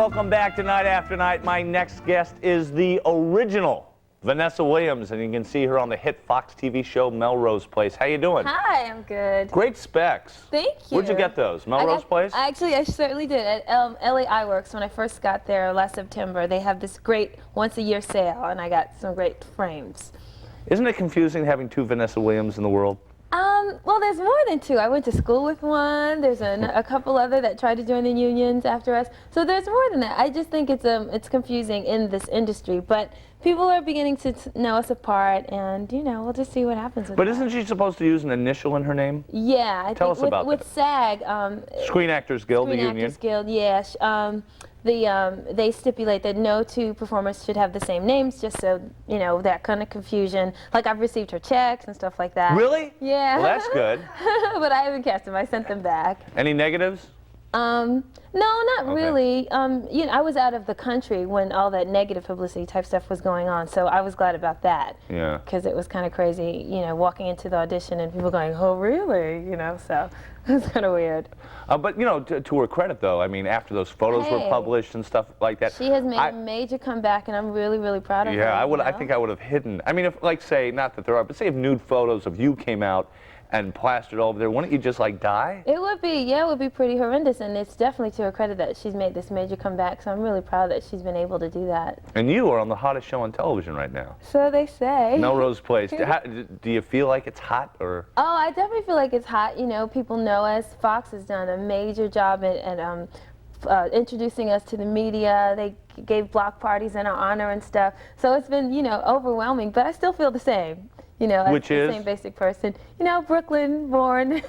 welcome back to Night After Night. My next guest is the original Vanessa Williams, and you can see her on the hit Fox TV show Melrose Place. How you doing? Hi, I'm good. Great specs. Thank you. Where'd you get those? Melrose Place? Actually, I certainly did. At LA Iworks, when I first got there last September, they have this great once-a-year sale, and I got some great frames. Isn't it confusing having two Vanessa Williams in the world? Well, there's more than two. I went to school with one. There's a couple other that tried to join the unions after us. So there's more than that. I just think it's confusing in this industry, but people are beginning to know us apart, and you know, we'll just see what happens with But that. isn't she supposed to use an initial in her name? Yeah, I Tell think us about with that. SAG, Screen Actors Guild, the union. Actors Guild, yeah. They stipulate that no two performers should have the same names, just so, you know, that kind of confusion. Like, I've received her checks and stuff like that. Really? Yeah. Well, that's good. But I haven't cashed them. I sent them back. Any negatives? No, not really. You know, I was out of the country when all that negative publicity type stuff was going on, so I was glad about that. Yeah. Because it was kind of crazy, you know, walking into the audition and people going, "Oh, really?" You know, so it was kind of weird. But you know, to her credit, though, I mean, after those photos were published and stuff like that, she has made a major comeback, and I'm really, really proud of her. Yeah, I think I would have hidden. I mean, if, like, say, not that there are, but say if nude photos of you came out and plastered all over there, wouldn't you just like die? It would be, yeah, it would be pretty horrendous, and it's definitely to her credit that she's made this major comeback, so I'm really proud that she's been able to do that. And you are on the hottest show on television right now. So they say. Melrose Place. Do you feel like it's hot, or? Oh, I definitely feel like it's hot. You know, people know us. Fox has done a major job at introducing us to the media. They gave block parties in our honor and stuff. So it's been, you know, overwhelming, but I still feel the same. You know, Which as is? the same basic person. You know, Brooklyn born.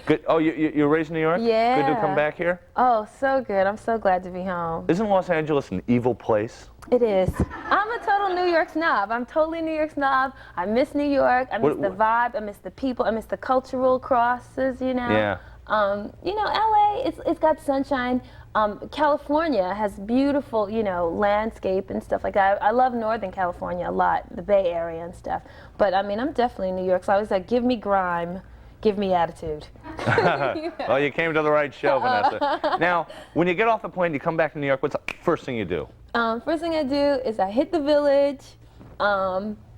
Good. Oh, you're raised in New York? Yeah. Good to come back here? Oh, so good. I'm so glad to be home. Isn't Los Angeles an evil place? It is. I'm a total New York snob. I'm totally New York snob. I miss New York. I miss the vibe. I miss the people. I miss the cultural crosses, you know. Yeah. You know, LA, it's got sunshine. California has beautiful, you know, landscape and stuff like that. I love Northern California a lot, the Bay Area and stuff. But I mean, I'm definitely New York, so I was like, give me grime, give me attitude. Well, you came to the right show, Vanessa. Now, when you get off the plane, you come back to New York, what's the first thing you do? First thing I do is I hit the Village,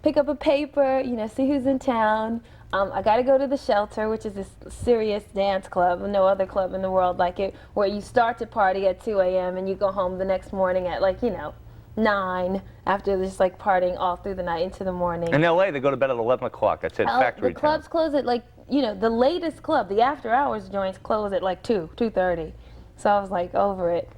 pick up a paper, you know, see who's in town. I got to go to the Shelter, which is this serious dance club, no other club in the world like it, where you start to party at 2 a.m. and you go home the next morning at, like, you know, 9, after just like partying all through the night into the morning. In LA, they go to bed at 11 o'clock. That's it, factory The clubs town. close at, like, you know, the latest club, the after hours joints close at like 2:30. So I was like over it.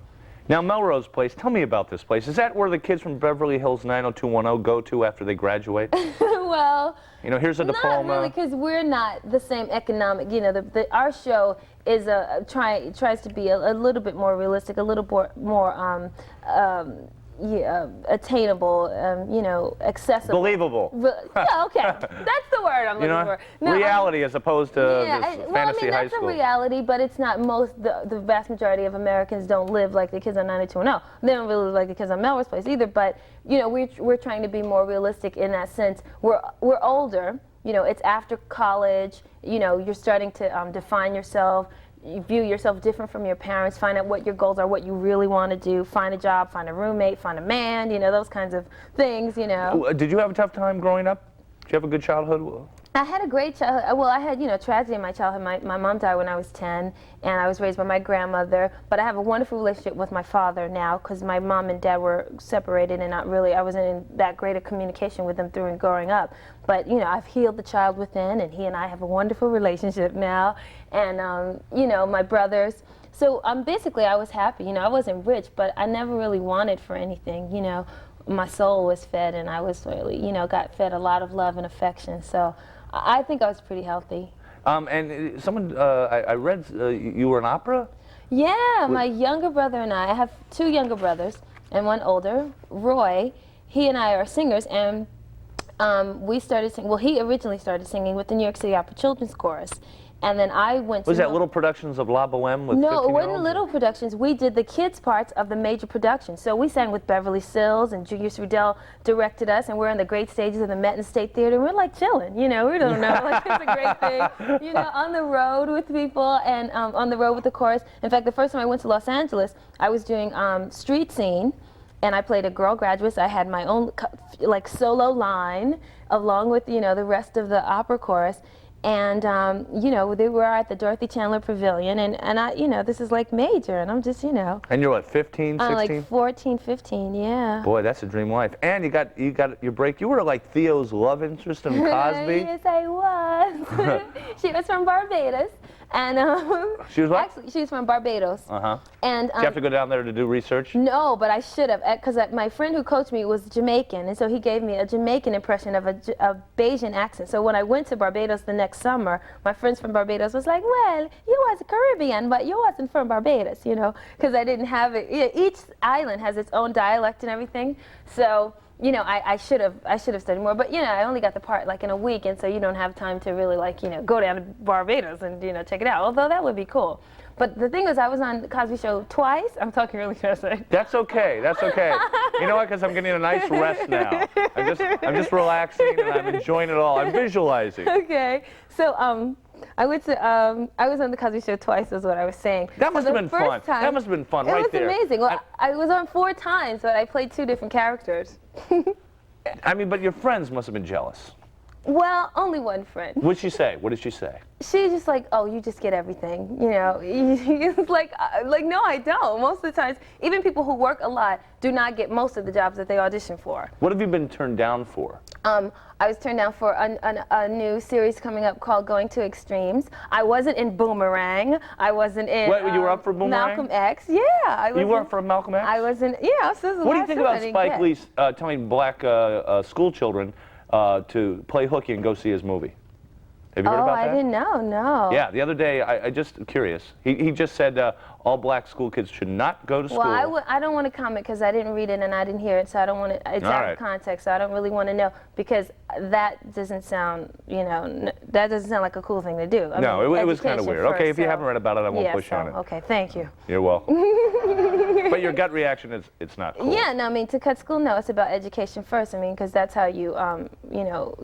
Now, Melrose Place, tell me about this place. Is that where the kids from Beverly Hills 90210 go to after they graduate? Well, you know, here's a diploma. Not really, because we're not the same economic. You know, our show is tries to be a little bit more realistic, a little more attainable, you know, accessible. Believable. Yeah, okay, that's the word I'm looking for. No, reality as opposed to this fantasy well, I mean, high that's school. a reality, but it's not the vast majority of Americans don't live like the kids on 90210. They don't really live like the kids on Melrose Place either, but, you know, we're trying to be more realistic in that sense. We're older, you know, it's after college, you know, you're starting to define yourself. You view yourself different from your parents, find out what your goals are, what you really want to do, find a job, find a roommate, find a man, you know, those kinds of things, you know. Did you have a tough time growing up? Did you have a good childhood? I had a great childhood. Well, I had, you know, tragedy in my childhood. My mom died when I was 10, and I was raised by my grandmother. But I have a wonderful relationship with my father now, because my mom and dad were separated, and I wasn't in that great a communication with them through growing up. But, you know, I've healed the child within, and he and I have a wonderful relationship now. And, you know, my brothers. So basically, I was happy. You know, I wasn't rich, but I never really wanted for anything, you know. My soul was fed, and I was really, you know, got fed a lot of love and affection. So I think I was pretty healthy. And someone, I read you were in opera? Yeah, my younger brother and I have 2 younger brothers and 1 older, Roy. He and I are singers, and we started singing, well, he originally started singing with the New York City Opera Children's Chorus. And then I went to... Was that Little Productions of La Boheme with No, it 15-year-olds? wasn't Little Productions. We did the kids' parts of the major productions. So we sang with Beverly Sills, and Julius Rudel directed us, and we're in the great stages of the Met and State Theater. We're like chilling, you know, we don't know, like it's a great thing, you know, on the road with people and on the road with the chorus. In fact, the first time I went to Los Angeles, I was doing Street Scene, and I played a girl graduate. So I had my own like solo line along with, you know, the rest of the opera chorus. And, you know, they were at the Dorothy Chandler Pavilion, and I, you know, this is like major, and I'm just, you know. And you're what, 15, 16? Like 14, 15, yeah. Boy, that's a dream life. And you got your break. You were like Theo's love interest in Cosby. Yes, I was. She was from Barbados. And she was what? Actually, she was from Barbados. Uh-huh. And did you have to go down there to do research? No, but I should have, because my friend who coached me was Jamaican, and so he gave me a Jamaican impression of a Bajan accent. So when I went to Barbados the next summer, my friends from Barbados was like, well, you was Caribbean, but you wasn't from Barbados, you know, because I didn't have it. Each island has its own dialect and everything. So, you know, I should have studied more, but you know, I only got the part like in a week, and so you don't have time to really like, you know, go down to Barbados and, you know, check it out. Although that would be cool. But the thing is, I was on the Cosby Show twice. I'm talking really fast. That's okay. That's okay. You know what? Because I'm getting a nice rest now. I'm just relaxing and I'm enjoying it all. I'm visualizing. Okay. So I went to I was on the Cosby Show twice, is what I was saying. That must so have been fun. That must have been fun right there. It was amazing. Well, I was on 4 times, but I played 2 different characters. I mean, but your friends must have been jealous. Well, only one friend. What'd she say? What did she say? She's just like, oh, you just get everything, you know. It's like, no, I don't. Most of the times, even people who work a lot do not get most of the jobs that they audition for. What have you been turned down for? I was turned down for a new series coming up called Going to Extremes. I wasn't in Boomerang. I wasn't in... What, you were up for Boomerang? Malcolm X. Yeah. You were up for Malcolm X? I was in... Yeah. So what do you think about Spike Lee telling black school children to play hooky and go see his movie? Have you heard about that? I didn't know, no. Yeah, the other day, I just curious. He just said all black school kids should not go to school. Well, I don't want to comment because I didn't read it and I didn't hear it, so I don't want to, it's out of context, so I don't really want to know, because that doesn't sound, you know, that doesn't sound like a cool thing to do. I mean, it was kind of weird. First, okay, if you haven't read about it, I won't push on it. Okay, thank you. You're welcome. But your gut reaction is it's not cool. Yeah, no, I mean, to cut school, no, it's about education first. I mean, because that's how you, you know,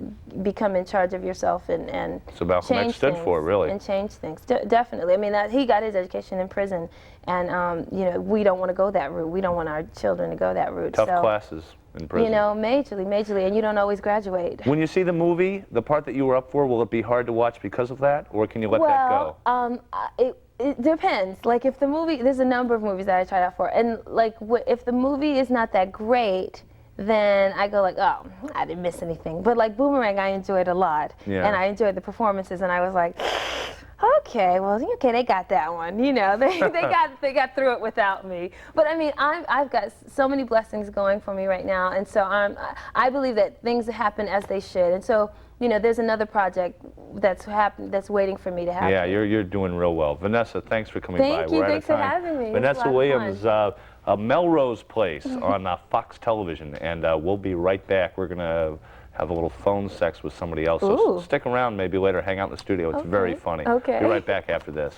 become in charge of yourself and so Malcolm X stood for, really. And change things, definitely. I mean, he got his education in prison, and, you know, we don't want to go that route. We don't want our children to go that route. Tough classes in prison. You know, majorly, and you don't always graduate. When you see the movie, the part that you were up for, will it be hard to watch because of that, or can you let that go? It depends. Like, if the movie, there's a number of movies that I tried out for, and like, if the movie is not that great, then I go like, oh, I didn't miss anything. But like Boomerang, I enjoyed a lot, and I enjoyed the performances, and I was like, okay, well, okay, they got that one. You know, they got through it without me. But I mean, I've got so many blessings going for me right now, and so I believe that things happen as they should, and so, you know, there's another project that's waiting for me to happen. Yeah, you're doing real well. Vanessa, thanks for coming by. Thank you. Thanks for having me. Vanessa Williams, Melrose Place on Fox Television, and we'll be right back. We're gonna have a little phone sex with somebody else. So stick around, maybe later, hang out in the studio. It's very funny. Okay. Be right back after this.